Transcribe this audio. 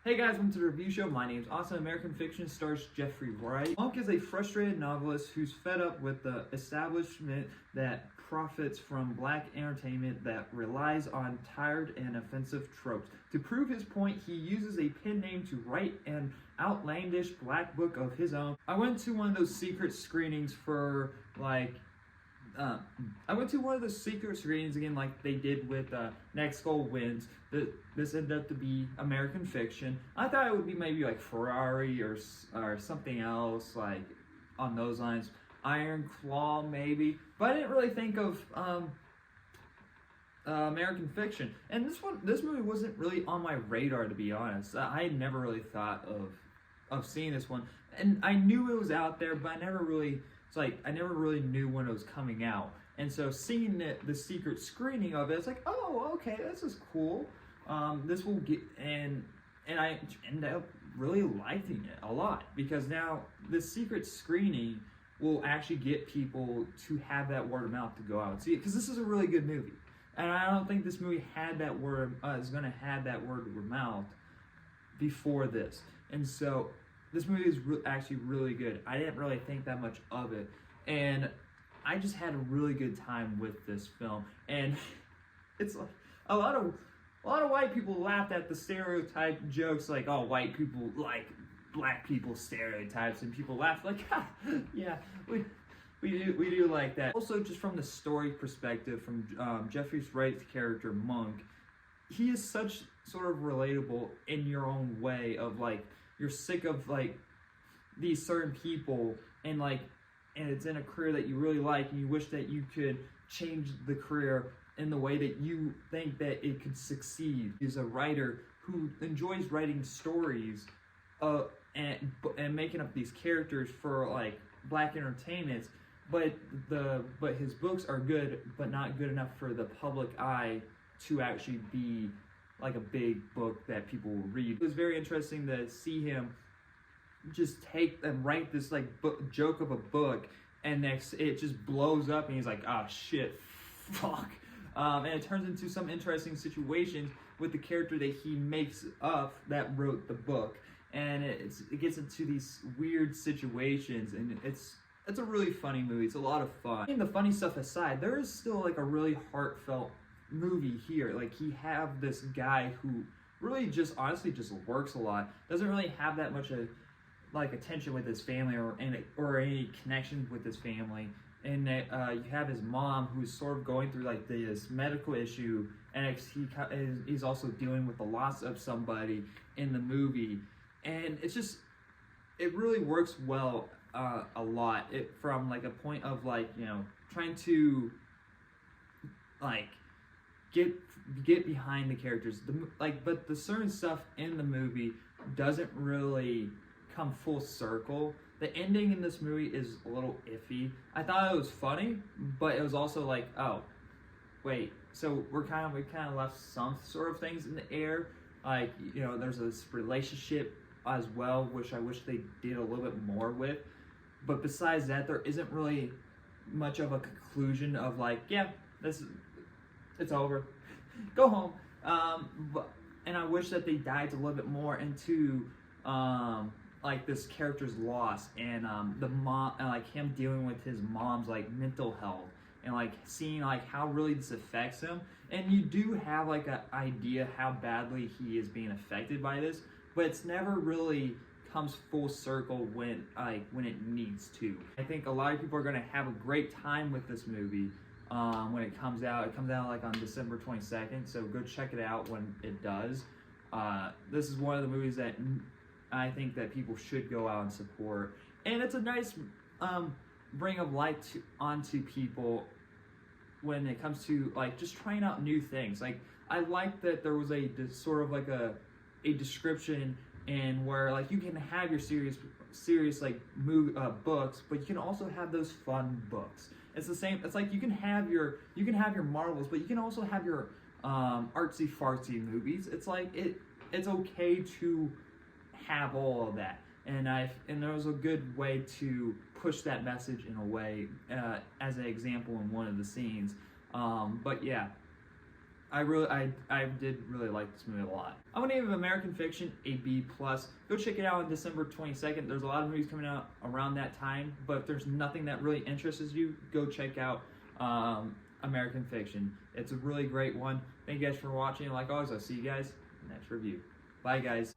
Hey guys, welcome to the review show. My name is Austin. American Fiction stars Jeffrey Wright. Monk is a frustrated novelist who's fed up with the establishment that profits from black entertainment that relies on tired and offensive tropes. To prove his point, he uses a pen name to write an outlandish black book of his own. I went to one of those secret screenings for I went to one of the secret screenings again, like they did with Next Goal Wins. This ended up to be American Fiction. I thought it would be maybe like Ferrari or something else like on those lines. Iron Claw maybe, but I didn't really think of American Fiction. And this movie wasn't really on my radar, to be honest. I had never really thought of seeing this one, and I knew it was out there, but I never really knew when it was coming out. And so seeing the secret screening of it, it's like, oh, okay, this is cool. This will get, and I ended up really liking it a lot, because now the secret screening will actually get people to have that word of mouth to go out and see it, because this is a really good movie. And I don't think this movie had that is going to have that word of mouth before this. And so this movie is actually really good. I didn't really think that much of it, and I just had a really good time with this film. And it's like a lot of white people laughed at the stereotype jokes, like, oh, white people like black people stereotypes, and people laugh like, ha, yeah, we do like that. Also, just from the story perspective, from Jeffrey Wright's character Monk, he is such sort of relatable in your own way of like, you're sick of like these certain people, and it's in a career that you really like, and you wish that you could change the career in the way that you think that it could succeed. He's a writer who enjoys writing stories and making up these characters for like black entertainments, but his books are good, but not good enough for the public eye to actually be like a big book that people will read. It was very interesting to see him just take and write this like joke of a book, and next it just blows up, and he's like, oh shit, fuck. And it turns into some interesting situations with the character that he makes up that wrote the book, and it gets into these weird situations, and it's a really funny movie. It's a lot of fun. And the funny stuff aside, there is still like a really heartfelt movie here. Like, he have this guy who really just honestly just works a lot, doesn't really have that much attention with his family or any connection with his family, and you have his mom who's sort of going through like this medical issue, and he's also dealing with the loss of somebody in the movie, and it really works well a lot. From like a point of like, you know, trying to like get behind the characters, but the certain stuff in the movie doesn't really come full circle. The ending in this movie is a little iffy. I thought it was funny, but it was also like, oh, wait, so we kind of left some sort of things in the air. Like, you know, there's this relationship as well, which I wish they did a little bit more with. But besides that, there isn't really much of a conclusion of like, yeah, it's over, go home. And I wish that they dived a little bit more into like this character's loss, and the mom, and like him dealing with his mom's like mental health, and like seeing like how really this affects him. And you do have like an idea how badly he is being affected by this, but it's never really comes full circle when it needs to. I think a lot of people are gonna have a great time with this movie when it comes out. It comes out like on December 22nd, so go check it out when it does. This is one of the movies that I think that people should go out and support, and it's a nice bring of light onto people when it comes to like just trying out new things. Like, I like that there was a sort of like a description in where like you can have your serious like books, but you can also have those fun books. It's the same. It's like you can have your Marvels, but you can also have your artsy fartsy movies. It's like it's okay to have all of that, and there was a good way to push that message in a way as an example in one of the scenes. But yeah, I did really like this movie a lot. I'm gonna give American Fiction a B+. Go check it out on December 22nd. There's a lot of movies coming out around that time, but if there's nothing that really interests you, go check out American Fiction. It's a really great one. Thank you guys for watching. Like always, I'll see you guys in the next review. Bye, guys.